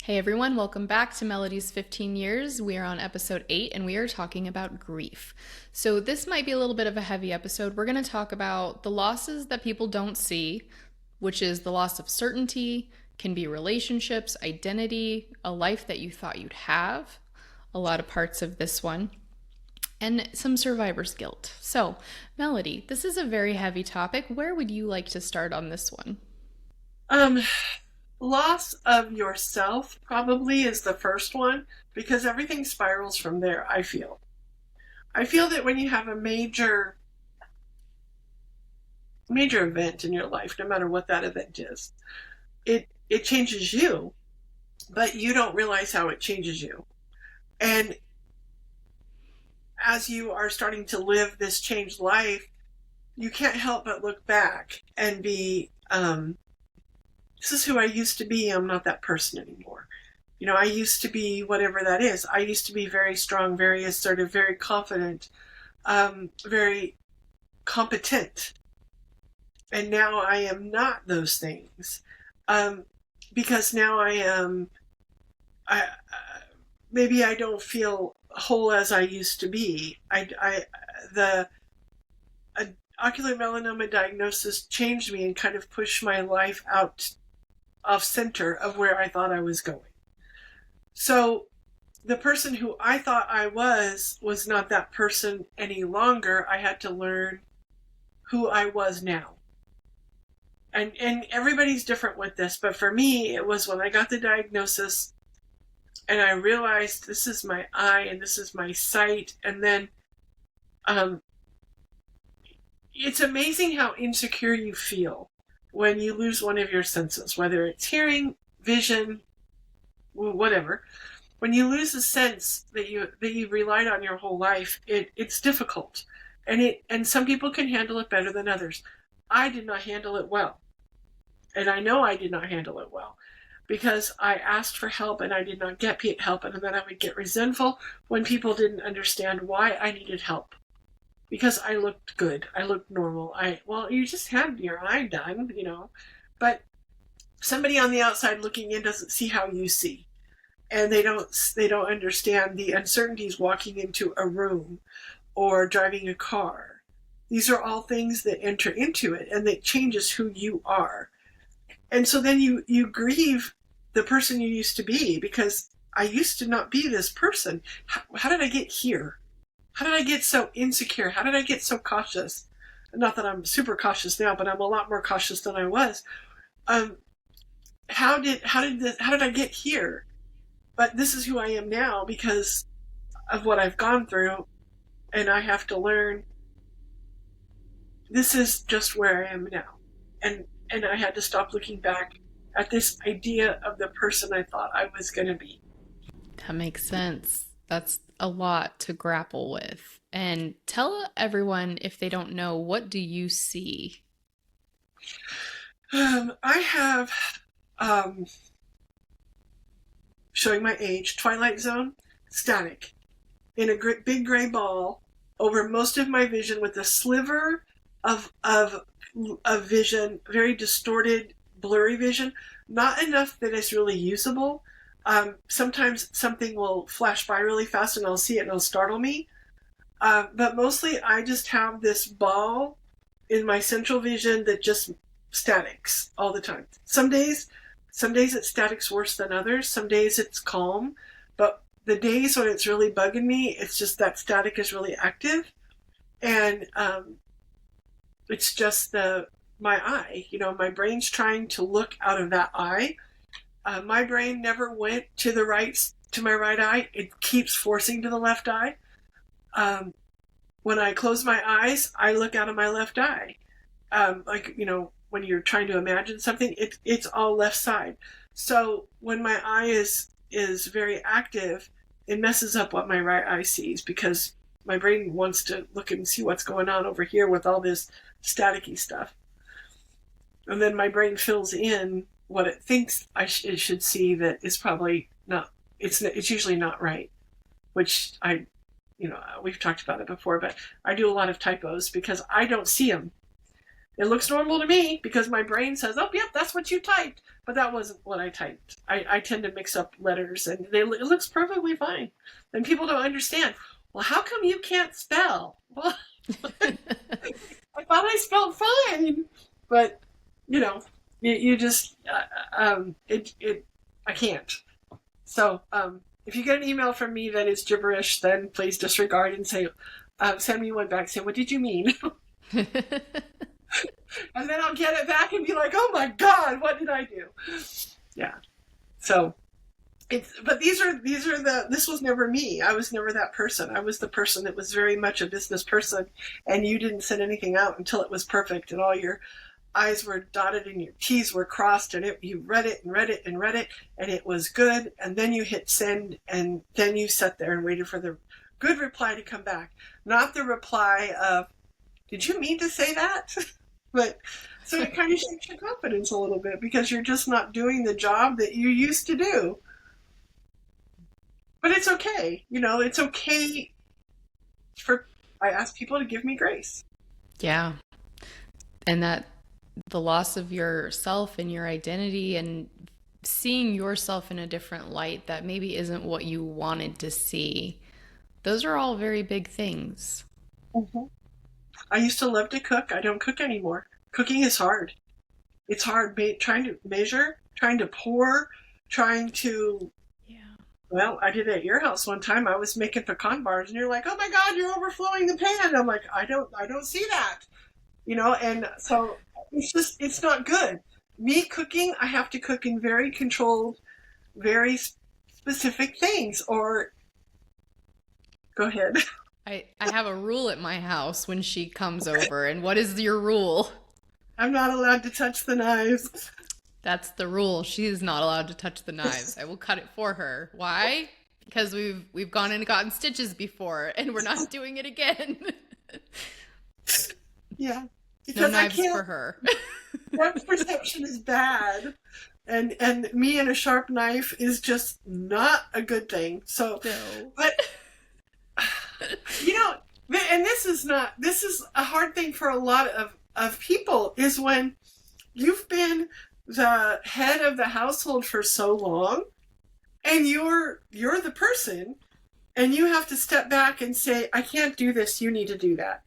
Hey everyone, welcome back to Melody's 15 Years. We are on episode 8 and we are talking about grief. So, this might be a little bit of a heavy episode. We're going to talk about the losses that people don't see, which is the loss of certainty, can be relationships, identity, a life that you thought you'd have, a lot of parts of this one, and some survivor's guilt. So, Melody, this is a very heavy topic. Where would you like to start on this one? Um, Loss of yourself probably is the first one because everything spirals from there, I feel. I feel that when you have a major event in your life, no matter what that event is, it changes you, but you don't realize how it changes you. And as you are starting to live this changed life, you can't help but look back and be this is who I used to be. I'm not that person anymore. I used to be whatever that is. I used to be very strong, very assertive, very confident, very competent. And now I am not those things. Because now maybe I don't feel whole as I used to be. The ocular melanoma diagnosis changed me and kind of pushed my life out off center of where I thought I was going. So the person who I thought I was not that person any longer. I had to learn who I was now. And everybody's different with this, but for me, it was when I got the diagnosis and I realized this is my eye and this is my sight. And then it's amazing how insecure you feel when you lose one of your senses, whether it's hearing, vision, whatever. When you lose a sense that you relied on your whole life, it's difficult, and some people can handle it better than others. I did not handle it well, and I know I did not handle it well because I asked for help and I did not get help, and then I would get resentful when people didn't understand why I needed help. Because I looked good. I looked normal. Well, you just had your eye done, but somebody on the outside looking in doesn't see how you see. And they don't understand the uncertainties walking into a room or driving a car. These are all things that enter into it and that changes who you are. And so then you grieve the person you used to be because I used to not be this person. How did I get here? How did I get so insecure? How did I get so cautious? Not that I'm super cautious now, but I'm a lot more cautious than I was. Um, how did I get here? But this is who I am now because of what I've gone through, and I have to learn. This is just where I am now, and I had to stop looking back at this idea of the person I thought I was going to be. That makes sense. That's a lot to grapple with. And tell everyone, if they don't know, what do you see? I have um, showing my age, Twilight Zone, static, in a big gray ball over most of my vision with a sliver of vision, very distorted, blurry vision, not enough that it's really usable. Sometimes something will flash by really fast and I'll see it and it'll startle me. But mostly I just have this ball in my central vision that just statics all the time. Some days it statics worse than others. Some days it's calm. But the days when it's really bugging me, it's just that static is really active. And it's just my eye. My brain's trying to look out of that eye. My brain never went to my right eye. It keeps forcing to the left eye. When I close my eyes, I look out of my left eye. When you're trying to imagine something, it's all left side. So when my eye is very active, it messes up what my right eye sees because my brain wants to look and see what's going on over here with all this staticky stuff. And then my brain fills in what it thinks it should see that is probably not. It's usually not right, which we've talked about it before, but I do a lot of typos because I don't see them. It looks normal to me because my brain says, oh, yep, that's what you typed. But that wasn't what I typed. I tend to mix up letters, and it looks perfectly fine. And people don't understand. Well, how come you can't spell? Well, I thought I spelled fine. But, you know, you just, I can't. So if you get an email from me that is gibberish, then please disregard and say, send me one back. Say, what did you mean? And then I'll get it back and be like, oh my God, what did I do? Yeah. So but this was never me. I was never that person. I was the person that was very much a business person, and you didn't send anything out until it was perfect and all your I's were dotted and your T's were crossed, and you read it and read it and read it, and it was good, and then you hit send, and then you sat there and waited for the good reply to come back. Not the reply of, did you mean to say that? But so it kind of shakes your confidence a little bit because you're just not doing the job that you used to do. But it's okay. It's okay I ask people to give me grace. Yeah. And that the loss of yourself and your identity and seeing yourself in a different light that maybe isn't what you wanted to see, those are all very big things. Mm-hmm. I used to love to cook. I don't cook anymore. Cooking is hard. It's hard trying to measure, trying to pour, trying to... Yeah. Well, I did it at your house one time. I was making pecan bars, and you're like, "Oh my God, you're overflowing the pan." I'm like, I don't see that, And so it's not good. Me cooking, I have to cook in very controlled, very specific things. Or go ahead. I have a rule at my house when she comes over. And what is your rule? I'm not allowed to touch the knives. That's the rule. She is not allowed to touch the knives. I will cut it for her. Why? Because we've gone and gotten stitches before, and we're not doing it again. Yeah, because no knives for her. Depth perception is bad, and me and a sharp knife is just not a good thing. So, no. But and this is a hard thing for a lot of people, is when you've been the head of the household for so long, and you're the person, and you have to step back and say, I can't do this, you need to do that.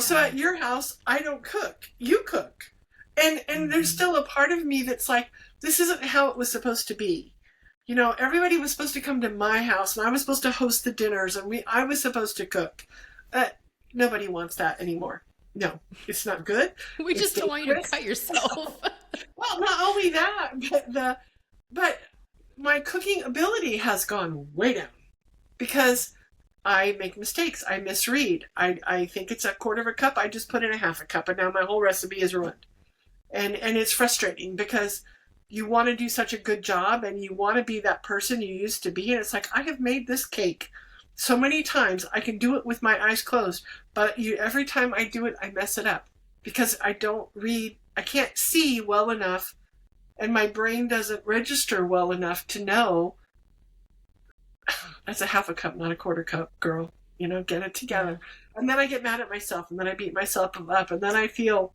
So at your house, I don't cook, you cook. And there's still a part of me that's like, this isn't how it was supposed to be. Everybody was supposed to come to my house, and I was supposed to host the dinners, and I was supposed to cook. Nobody wants that anymore. No, it's not good. We just don't want you to cut yourself. Well, not only that, but my cooking ability has gone way down because I make mistakes. I misread. I think it's a quarter of a cup. I just put in a half a cup, and now my whole recipe is ruined. And it's frustrating because you want to do such a good job, and you want to be that person you used to be. And it's like, I have made this cake so many times. I can do it with my eyes closed, but every time I do it, I mess it up because I don't read. I can't see well enough, and my brain doesn't register well enough to know that's a half a cup, not a quarter cup, girl. Get it together. And then I get mad at myself, and then I beat myself up, and then I feel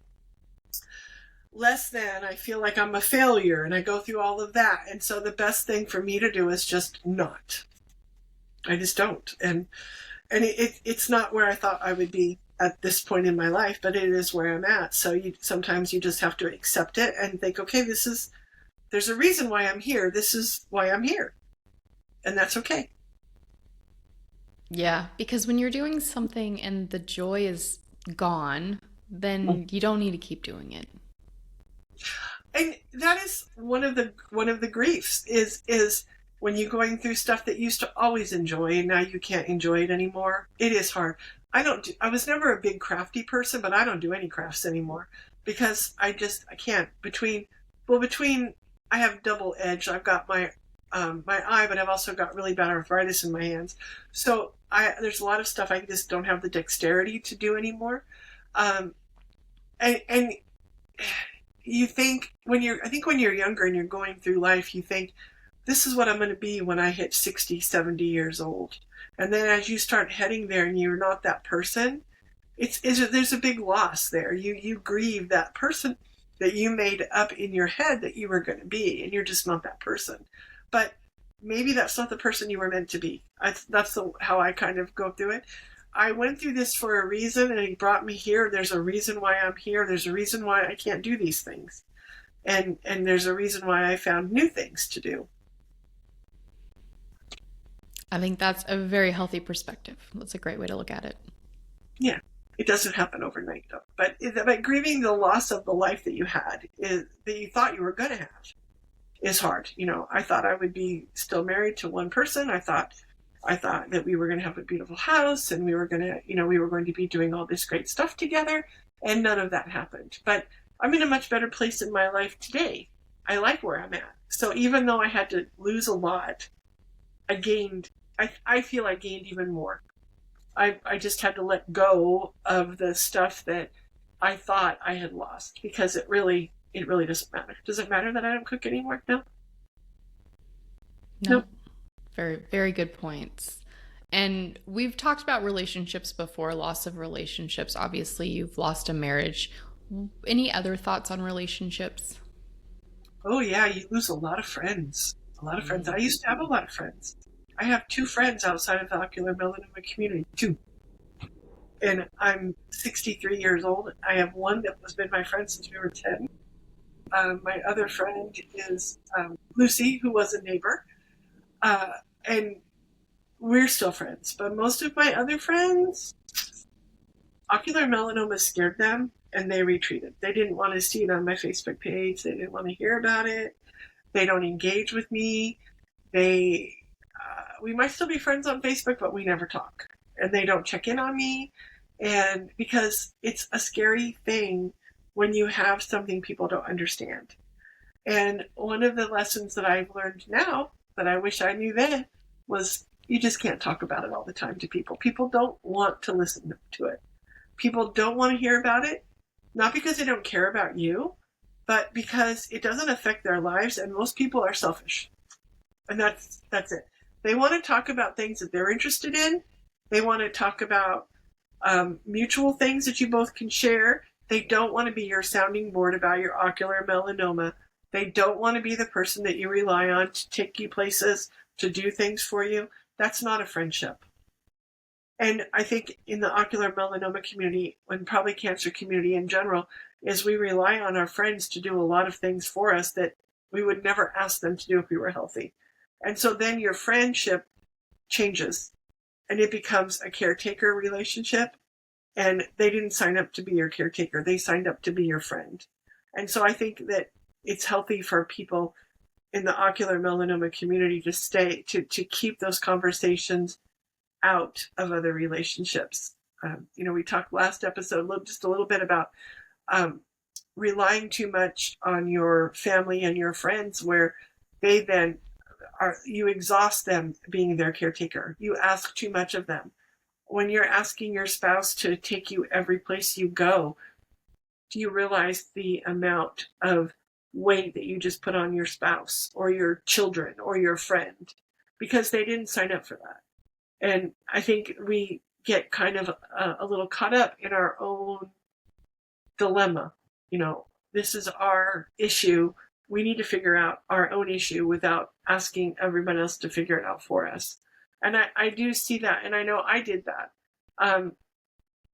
less than. I feel like I'm a failure, and I go through all of that. And so the best thing for me to do is just not. I just don't. And it's not where I thought I would be at this point in my life, but it is where I'm at. So sometimes you just have to accept it and think, okay, there's a reason why I'm here. This is why I'm here. And that's okay. Yeah, because when you're doing something and the joy is gone, then you don't need to keep doing it. And that is one of the griefs is when you're going through stuff that you used to always enjoy and now you can't enjoy it anymore. It is hard. I was never a big crafty person, but I don't do any crafts anymore because I can't. Between I have double edge. I've got my eye, but I've also got really bad arthritis in my hands. So there's a lot of stuff I just don't have the dexterity to do anymore. And you think when you're younger and you're going through life, you think, this is what I'm going to be when I hit 60, 70 years old. And then as you start heading there and you're not that person, there's a big loss there. You grieve that person that you made up in your head that you were going to be, and you're just not that person. But maybe that's not the person you were meant to be. That's how I kind of go through it. I went through this for a reason, and he brought me here. There's a reason why I'm here. There's a reason why I can't do these things, and there's a reason why I found new things to do. I think that's a very healthy perspective. That's a great way to look at it. Yeah, it doesn't happen overnight though. But grieving the loss of the life that you had is that you thought you were going to have is hard. I thought I would be still married to one person. I thought that we were going to have a beautiful house, and we were going to be doing all this great stuff together, and none of that happened. But I'm in a much better place in my life today. I like where I'm at. So even though I had to lose a lot, I feel I gained even more. I just had to let go of the stuff that I thought I had lost, because it really doesn't matter. Does it matter that I don't cook anymore? No. No, No. very, very good points. And we've talked about relationships before, loss of relationships. Obviously, you've lost a marriage. Any other thoughts on relationships? Oh yeah, you lose a lot of friends. A lot of friends. I used to have a lot of friends. I have two friends outside of the ocular melanoma community. Two. And I'm 63 years old. I have one that has been my friend since we were 10. My other friend is Lucy, who was a neighbor. Uh, and we're still friends. But most of my other friends, ocular melanoma scared them, and they retreated. They didn't want to see it on my Facebook page. They didn't want to hear about it. They don't engage with me. We might still be friends on Facebook, but we never talk. And they don't check in on me. And because it's a scary thing when you have something people don't understand. And one of the lessons that I've learned now that I wish I knew then was you just can't talk about it all the time to people. People don't want to listen to it. People don't want to hear about it, not because they don't care about you, but because it doesn't affect their lives, and most people are selfish. And that's it. They want to talk about things that they're interested in. They want to talk about mutual things that you both can share. They don't want to be your sounding board about your ocular melanoma. They don't want to be the person that you rely on to take you places, to do things for you. That's not a friendship. And I think in the ocular melanoma community, and probably cancer community in general, is we rely on our friends to do a lot of things for us that we would never ask them to do if we were healthy. And so then your friendship changes, and it becomes a caretaker relationship. And they didn't sign up to be your caretaker. They signed up to be your friend. And so I think that it's healthy for people in the ocular melanoma community to keep those conversations out of other relationships. We talked last episode just a little bit about relying too much on your family and your friends, where they then you exhaust them being their caretaker. You ask too much of them. When you're asking your spouse to take you every place you go, do you realize the amount of weight that you just put on your spouse or your children or your friend? Because they didn't sign up for that. And I think we get kind of a little caught up in our own dilemma. This is our issue. We need to figure out our own issue without asking everyone else to figure it out for us. And I do see that, and I know I did that.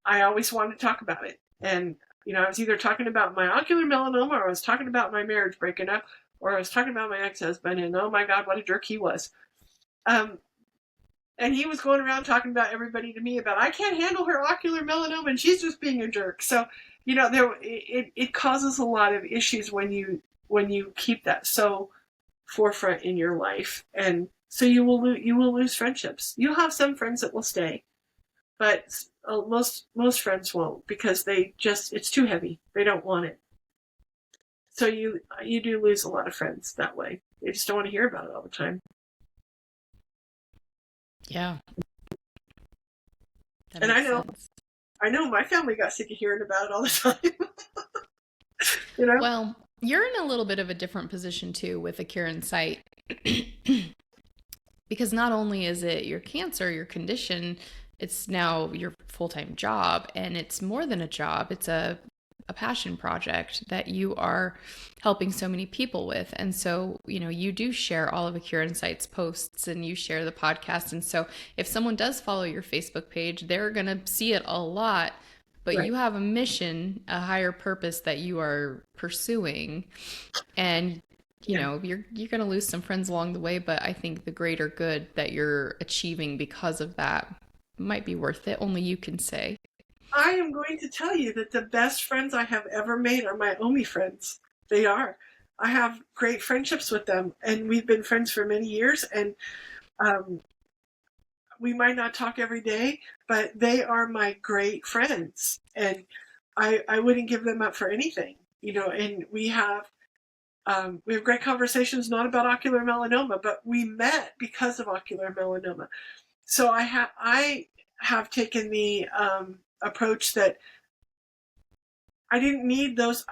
I always wanted to talk about it. And, I was either talking about my ocular melanoma, or I was talking about my marriage breaking up, or I was talking about my ex-husband, and oh my God, what a jerk he was. And he was going around talking about everybody to me about, I can't handle her ocular melanoma, and she's just being a jerk. So, it causes a lot of issues when you keep that so forefront in your life. And so you will lose friendships. You'll have some friends that will stay, but most friends won't, because it's too heavy. They don't want it. So you do lose a lot of friends that way. They just don't want to hear about it all the time. Yeah. That And I makes know sense. I know my family got sick of hearing about it all the time. Well, you're in a little bit of a different position too with a cure in sight. Because not only is it your cancer, your condition, it's now your full-time job, and it's more than a job. It's a passion project that you are helping so many people with. And so, you do share all of Ocular Insights posts, and you share the podcast. And so if someone does follow your Facebook page, they're going to see it a lot, but Right. you have a mission, a higher purpose that you are pursuing. And Yeah. you're going to lose some friends along the way, but I think the greater good that you're achieving because of that might be worth it. Only you can say. I am going to tell you that the best friends I have ever made are my OMI friends. They are. I have great friendships with them, and we've been friends for many years, and um, we might not talk every day, but they are my great friends, and I wouldn't give them up for anything, and we have great conversations, not about ocular melanoma, but we met because of ocular melanoma. So I have taken the approach that I didn't need those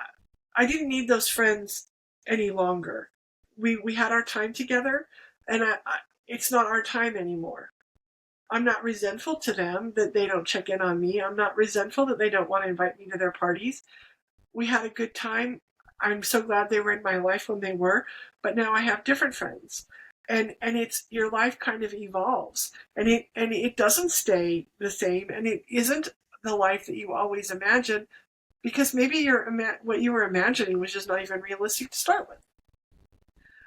I didn't need those friends any longer. We had our time together, and it's not our time anymore. I'm not resentful to them that they don't check in on me. I'm not resentful that they don't want to invite me to their parties. We had a good time. I'm so glad they were in my life when they were, but now I have different friends. And it's your life kind of evolves, and it doesn't stay the same, and it isn't the life that you always imagine, because maybe what you were imagining was just not even realistic to start with.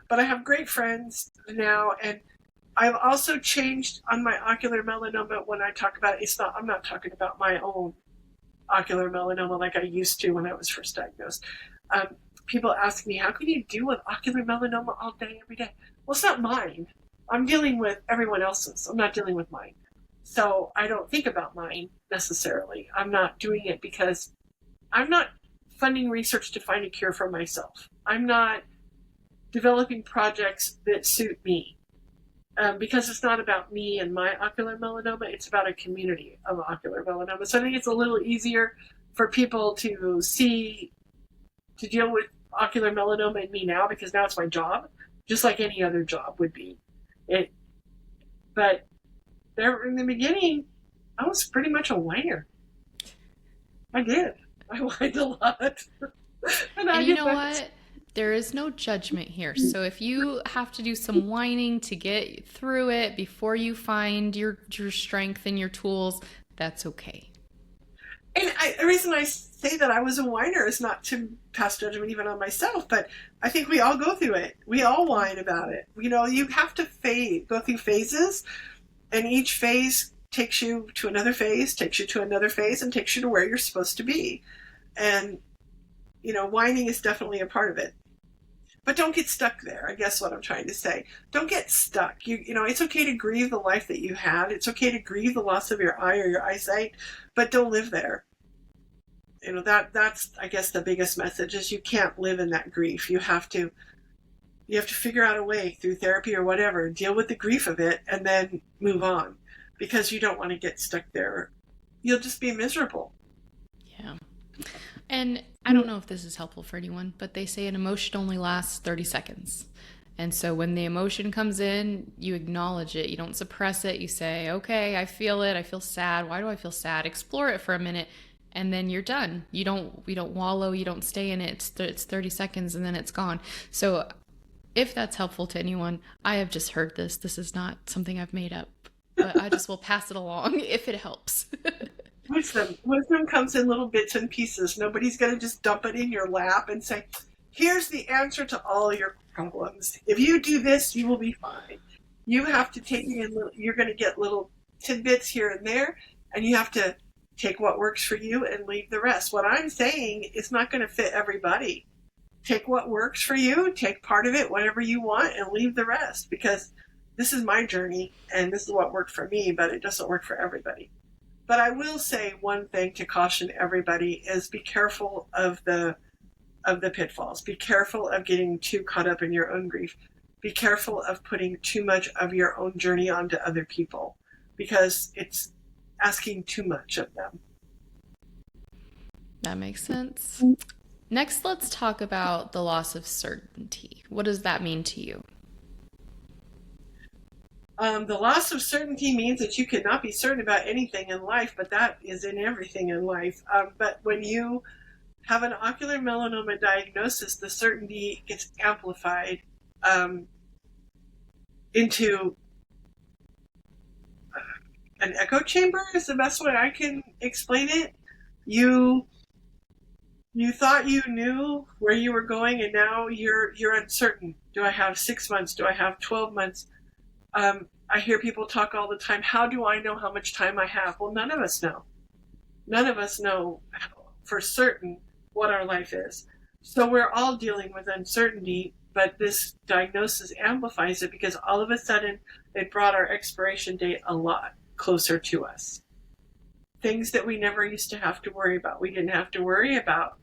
But I have great friends now, and I've also changed on my ocular melanoma. When I talk about it, I'm not talking about my own ocular melanoma like I used to when I was first diagnosed. People ask me, how can you deal with ocular melanoma all day, every day? Well, it's not mine. I'm dealing with everyone else's. I'm not dealing with mine. So I don't think about mine necessarily. I'm not doing it because I'm not funding research to find a cure for myself. I'm not developing projects that suit me. Because it's not about me and my ocular melanoma, it's about a community of ocular melanoma. So I think it's a little easier for people to deal with ocular melanoma in me now, because now it's my job, just like any other job would be. But there in the beginning, I was pretty much a whiner. I did. I whined a lot. And And I you get know back. what? There is no judgment here. So if you have to do some whining to get through it before you find your strength and your tools, that's okay. And the reason I say that I was a whiner is not to pass judgment even on myself, but I think we all go through it. We all whine about it. You have to go through phases, and each phase takes you to another phase, takes you to another phase, and takes you to where you're supposed to be. And, whining is definitely a part of it. But don't get stuck there. I guess what I'm trying to say. Don't get stuck. It's okay to grieve the life that you had. It's okay to grieve the loss of your eye or your eyesight, but don't live there. That's I guess the biggest message is you can't live in that grief. You have to figure out a way through therapy or whatever, deal with the grief of it, and then move on, because you don't want to get stuck there. You'll just be miserable. Yeah. And I don't know if this is helpful for anyone, but they say an emotion only lasts 30 seconds. And so when the emotion comes in, you acknowledge it. You don't suppress it. You say, okay, I feel it. I feel sad. Why do I feel sad? Explore it for a minute, and then you're done. You don't wallow. You don't stay in it. It's 30 seconds and then it's gone. So if that's helpful to anyone, I have just heard this. This is not something I've made up, but I just will pass it along if it helps. Wisdom comes in little bits and pieces. Nobody's going to just dump it in your lap and say, here's the answer to all your problems. If you do this, you will be fine. You have to take it in you're going to get little tidbits here and there, and you have to take what works for you and leave the rest. What I'm saying is not going to fit everybody. Take what works for you, take part of it, whatever you want, and leave the rest, because this is my journey and this is what worked for me, but it doesn't work for everybody. But I will say one thing to caution everybody is be careful of the pitfalls. Be careful of getting too caught up in your own grief. Be careful of putting too much of your own journey onto other people, because it's asking too much of them. That makes sense. Next, let's talk about the loss of certainty. What does that mean to you? The loss of certainty means that you cannot be certain about anything in life, but that is in everything in life. But when you have an ocular melanoma diagnosis, the certainty gets amplified um, into an echo chamber is the best way I can explain it. You you thought you knew where you were going, and now you're uncertain. Do I have 6 months? Do I have 12 months? I hear people talk all the time. How do I know how much time I have? Well, none of us know. None of us know for certain what our life is. So we're all dealing with uncertainty, but this diagnosis amplifies it because all of a sudden it brought our expiration date a lot closer to us. Things that we never used to have to worry about. We didn't have to worry about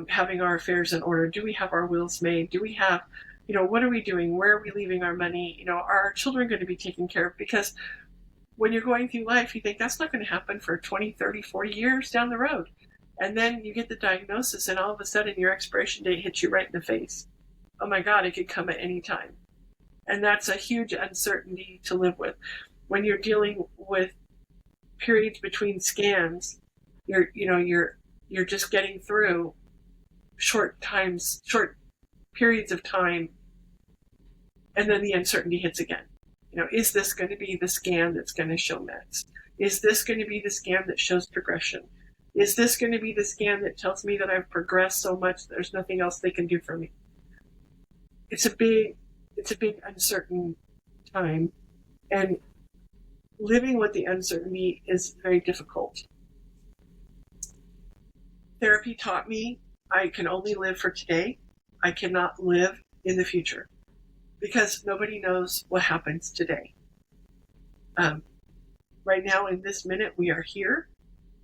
having our affairs in order. Do we have our wills made? Do we have, what are we doing? Where are we leaving our money? Are our children going to be taken care of? Because when you're going through life, you think that's not going to happen for 20, 30, 40 years down the road. And then you get the diagnosis, and all of a sudden your expiration date hits you right in the face. Oh my God, it could come at any time. And that's a huge uncertainty to live with. When you're dealing with periods between scans, you're just getting through short periods of time, and then the uncertainty hits again. Is this going to be the scan that's going to show mets? Is this going to be the scan that shows progression? Is this going to be the scan that tells me that I've progressed so much that there's nothing else they can do for me? It's a big uncertain time, and living with the uncertainty is very difficult. Therapy taught me I can only live for today. I cannot live in the future because nobody knows what happens today. Right now, in this minute, we are here,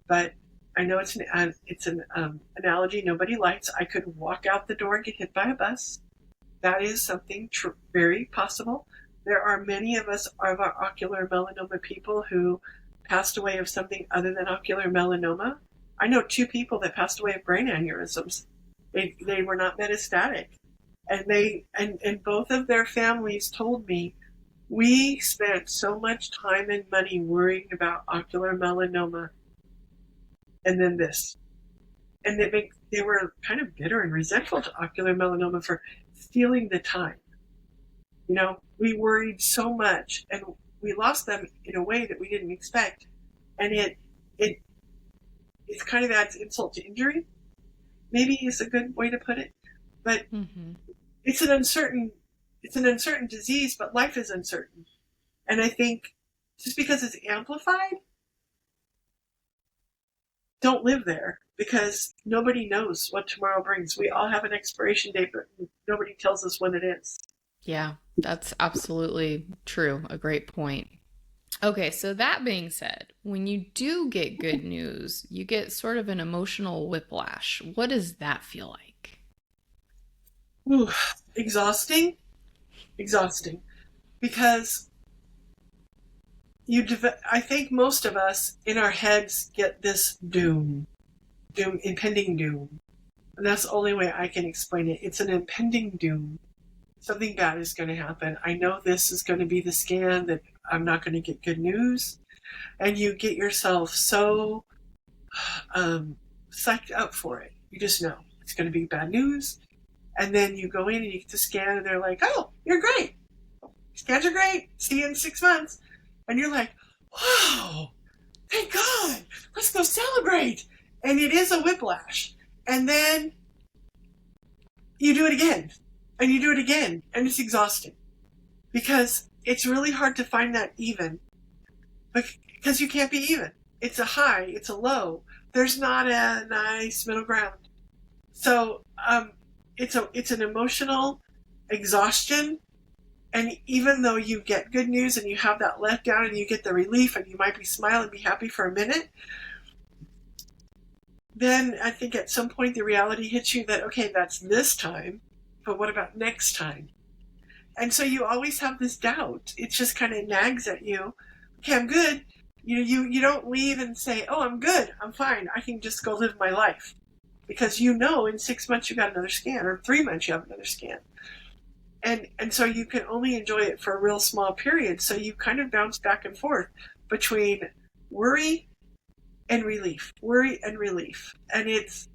but I know it's an analogy nobody likes. I could walk out the door and get hit by a bus. That is something very possible. There are many of us, of our ocular melanoma people, who passed away of something other than ocular melanoma. I know 2 people that passed away of brain aneurysms. They were not metastatic. And both of their families told me, we spent so much time and money worrying about ocular melanoma, and then this. And they were kind of bitter and resentful to ocular melanoma for stealing the time. We worried so much, and we lost them in a way that we didn't expect. And it kind of adds insult to injury, maybe is a good way to put it. But it's an uncertain disease, but life is uncertain. And I think just because it's amplified, don't live there, because nobody knows what tomorrow brings. We all have an expiration date, but nobody tells us when it is. Yeah, that's absolutely true. A great point. Okay, so that being said, when you do get good news, you get sort of an emotional whiplash. What does that feel like? Ooh, exhausting, because I think most of us in our heads get this impending doom. And that's the only way I can explain it. It's an impending doom. Something bad is going to happen. I know this is going to be the scan that I'm not going to get good news. And you get yourself so psyched up for it. You just know it's going to be bad news. And then you go in and you get the scan, and they're like, oh, you're great. Scans are great. See you in 6 months. And you're like, wow, thank God. Let's go celebrate. And it is a whiplash. And then you do it again. And you do it again. And it's exhausting. Because it's really hard to find that even. Because you can't be even. It's a high. It's a low. There's not a nice middle ground. So it's an emotional exhaustion. And even though you get good news and you have that letdown and you get the relief and you might be smiling and be happy for a minute, then I think at some point the reality hits you that, okay, that's this time, but what about next time? And so you always have this doubt. It just kind of nags at you. Okay, I'm good. You don't leave and say, oh, I'm good. I'm fine. I can just go live my life. Because in 6 months you got another scan, or 3 months you have another scan. And so you can only enjoy it for a real small period. So you kind of bounce back and forth between worry and relief, worry and relief. And it's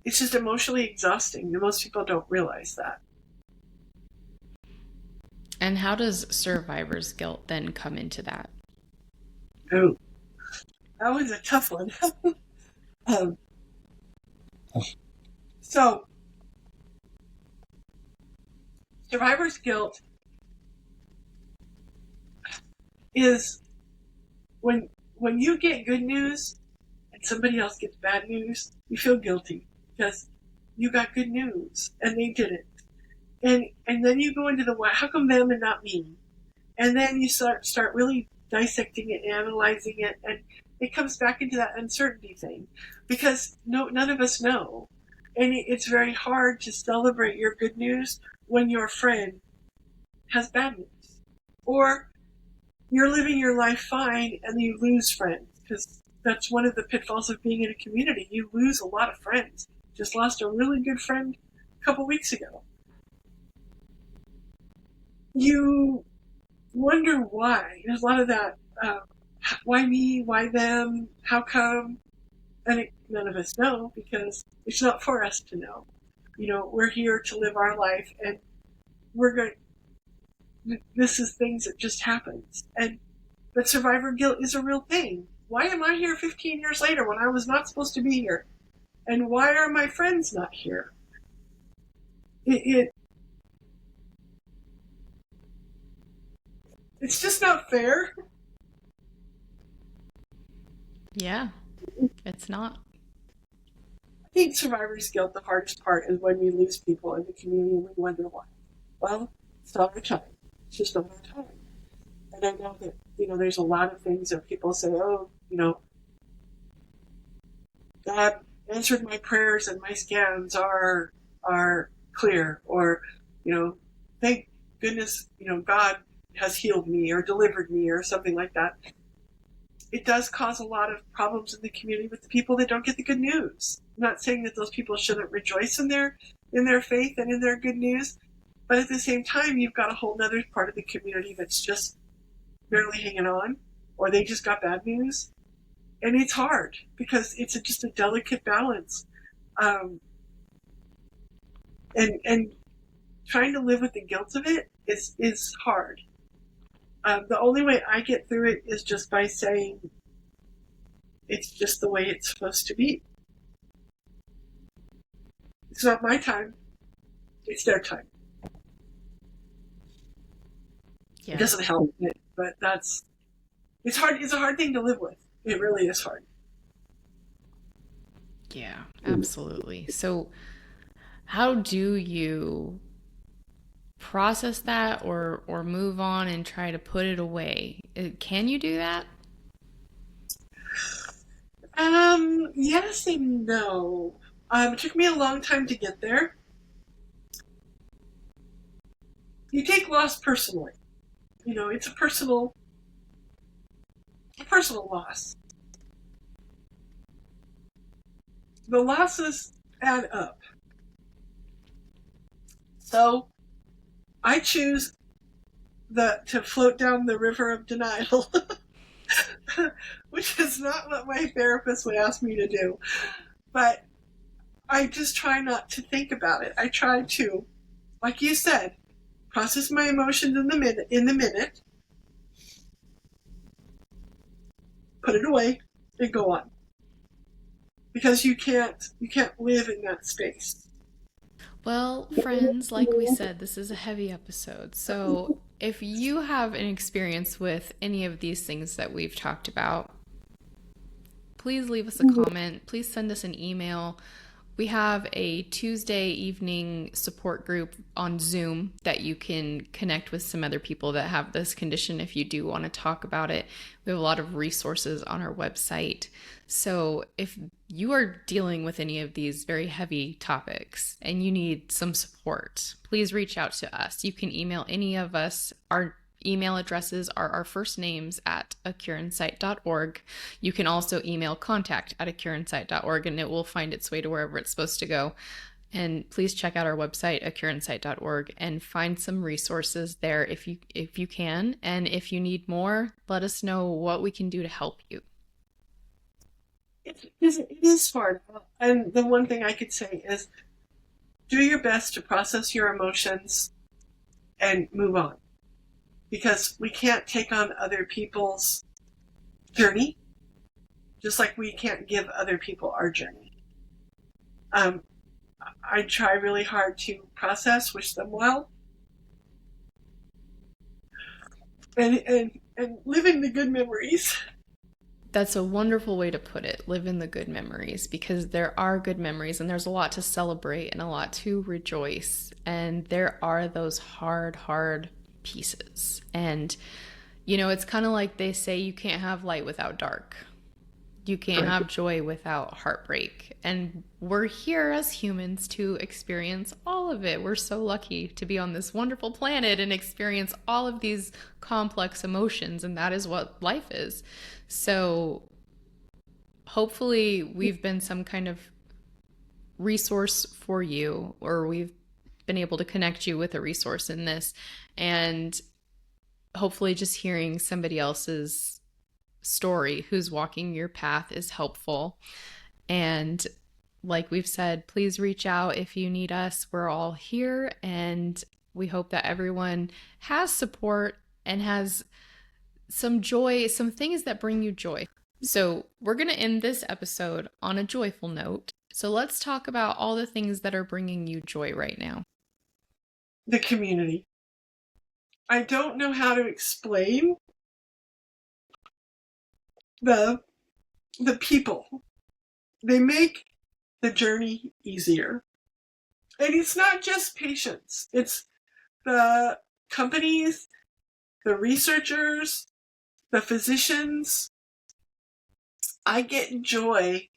just emotionally exhausting. Most people don't realize that. And how does survivor's guilt then come into that? Oh, that was a tough one. um, so survivor's guilt is when you get good news and somebody else gets bad news, you feel guilty because you got good news and they didn't. And then you go into the why. How come them and not me? And then you start really dissecting it, analyzing it, and it comes back into that uncertainty thing because none of us know, and it's very hard to celebrate your good news when your friend has bad news, or you're living your life fine and you lose friends, because that's one of the pitfalls of being in a community. You lose a lot of friends. Just lost a really good friend a couple weeks ago. You wonder why. There's a lot of that. Why me? Why them? How come? And none of us know because it's not for us to know. We're here to live our life, and we're going. This is things that just happens, but survivor guilt is a real thing. Why am I here 15 years later when I was not supposed to be here? And why are my friends not here? It's just not fair. Yeah, it's not. I think survivor's guilt, the hardest part is when we lose people in the community and we wonder why. Well, it's not our time. It's just not our time. And I know that, there's a lot of things that people say, oh, God answered my prayers and my scans are clear, or, thank goodness, God has healed me or delivered me or something like that. It does cause a lot of problems in the community with the people that don't get the good news. I'm not saying that those people shouldn't rejoice in their faith and in their good news, but at the same time, you've got a whole other part of the community that's just barely hanging on, or they just got bad news. And it's hard because it's just a delicate balance. And trying to live with the guilt of it is hard. The only way I get through it is just by saying it's just the way it's supposed to be. It's not my time. It's their time. Yeah. It doesn't help, but it's hard. It's a hard thing to live with. It really is hard. Yeah, absolutely. So, how do you process that or move on and try to put it away? Can you do that? Yes and no. It took me a long time to get there. You take loss personally. It's a personal loss. The losses add up. So I choose to float down the river of denial, which is not what my therapist would ask me to do. But I just try not to think about it. I try to, like you said, process my emotions in the minute, put it away, and go on. Because you can't live in that space. Well, friends, like we said, this is a heavy episode. So, if you have an experience with any of these things that we've talked about, please leave us a comment. Please send us an email. We have a Tuesday evening support group on Zoom that you can connect with some other people that have this condition if you do want to talk about it. We have a lot of resources on our website. So if you are dealing with any of these very heavy topics and you need some support, please reach out to us. You can email any of us. Our email addresses are our first names at acureInsight.org. You can also email contact@acureInsight.org and it will find its way to wherever it's supposed to go. And please check out our website, acureinsight.org, and find some resources there if you can. And if you need more, let us know what we can do to help you. It is hard. And the one thing I could say is do your best to process your emotions and move on. Because we can't take on other people's journey, just like we can't give other people our journey. I try really hard to process, wish them well, and live in the good memories. That's a wonderful way to put it. Live in the good memories, because there are good memories and there's a lot to celebrate and a lot to rejoice. And there are those hard pieces. And, it's kind of like they say you can't have light without dark. You can't have joy without heartbreak. And we're here as humans to experience all of it. We're so lucky to be on this wonderful planet and experience all of these complex emotions. And that is what life is. So hopefully we've been some kind of resource for you, or we've been able to connect you with a resource in this. And hopefully just hearing somebody else's story who's walking your path is helpful. And like we've said, please reach out if you need us. We're all here, and we hope that everyone has support and has some joy, some things that bring you joy. So we're going to end this episode on a joyful note. So let's talk about all the things that are bringing you joy right now. The community. I don't know how to explain the people. They make the journey easier. And it's not just patients. It's the companies, the researchers, the physicians. I get joy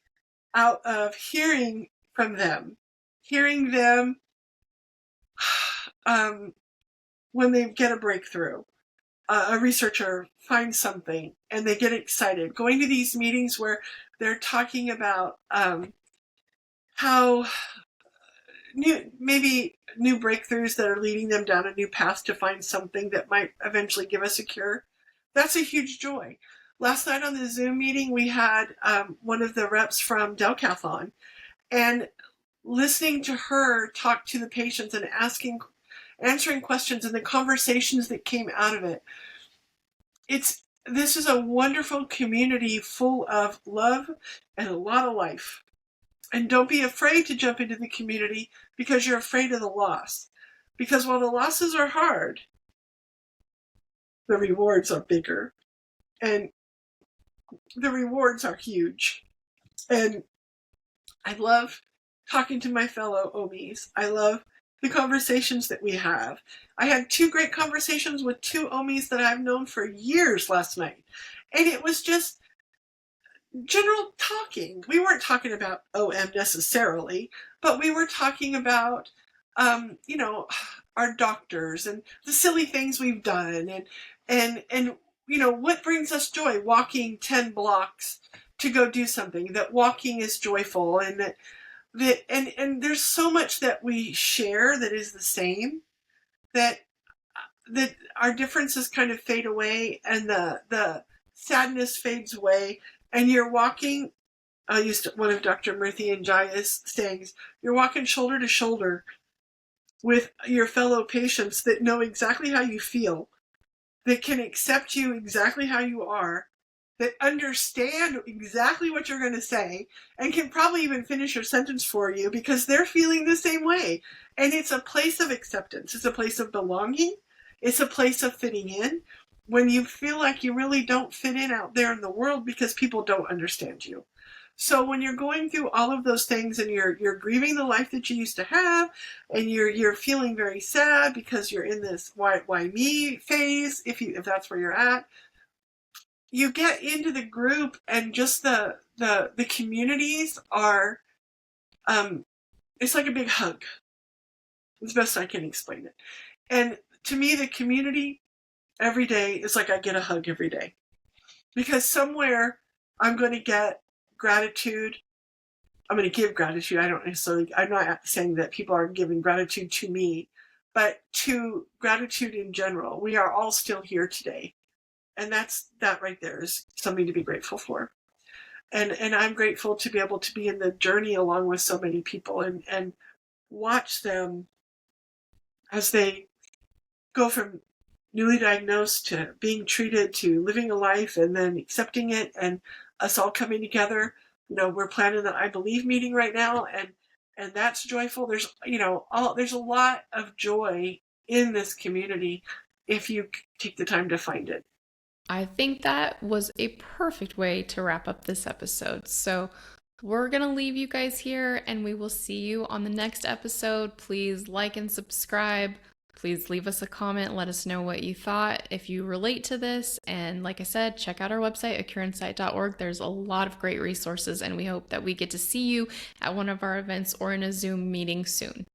out of hearing from them, hearing them when they get a breakthrough. A researcher finds something and they get excited. Going to these meetings where they're talking about how maybe new breakthroughs that are leading them down a new path to find something that might eventually give us a cure. That's a huge joy. Last night on the Zoom meeting, we had one of the reps from Delcathon, and listening to her talk to the patients and answering questions and the conversations that came out of it. This is a wonderful community full of love and a lot of life. And don't be afraid to jump into the community because you're afraid of the loss. Because while the losses are hard, the rewards are bigger. And the rewards are huge. And I love talking to my fellow OMIs. I love the conversations that we have. I had 2 great conversations with 2 OMIs that I've known for years last night. And it was just general talking. We weren't talking about OM necessarily, but we were talking about, our doctors and the silly things we've done, and what brings us joy. Walking 10 blocks to go do something. That walking is joyful, and and there's so much that we share that is the same. That our differences kind of fade away, and the sadness fades away. And you're walking, I used one of Dr. Murthy and Jaya's sayings, you're walking shoulder to shoulder with your fellow patients that know exactly how you feel, that can accept you exactly how you are, that understand exactly what you're going to say, and can probably even finish your sentence for you because they're feeling the same way. And it's a place of acceptance. It's a place of belonging. It's a place of fitting in. When you feel like you really don't fit in out there in the world because people don't understand you. So when you're going through all of those things and you're grieving the life that you used to have, and you're feeling very sad because you're in this why me phase, if that's where you're at, you get into the group, and just the communities are it's like a big hug. It's the best I can explain it. And to me, the community every day is like I get a hug every day. Because somewhere I'm going to get gratitude I'm going to give gratitude. I'm not saying that people are giving gratitude to me, but to gratitude in general. We are all still here today. And that right there is something to be grateful for. And I'm grateful to be able to be in the journey along with so many people and watch them as they go from newly diagnosed to being treated to living a life and then accepting it, and us all coming together. We're planning the I Believe meeting right now, and that's joyful. There's a lot of joy in this community if you take the time to find it. I think that was a perfect way to wrap up this episode. So we're going to leave you guys here and we will see you on the next episode. Please like and subscribe. Please leave us a comment. Let us know what you thought if you relate to this. And like I said, check out our website, ocurinsight.org. There's a lot of great resources, and we hope that we get to see you at one of our events or in a Zoom meeting soon.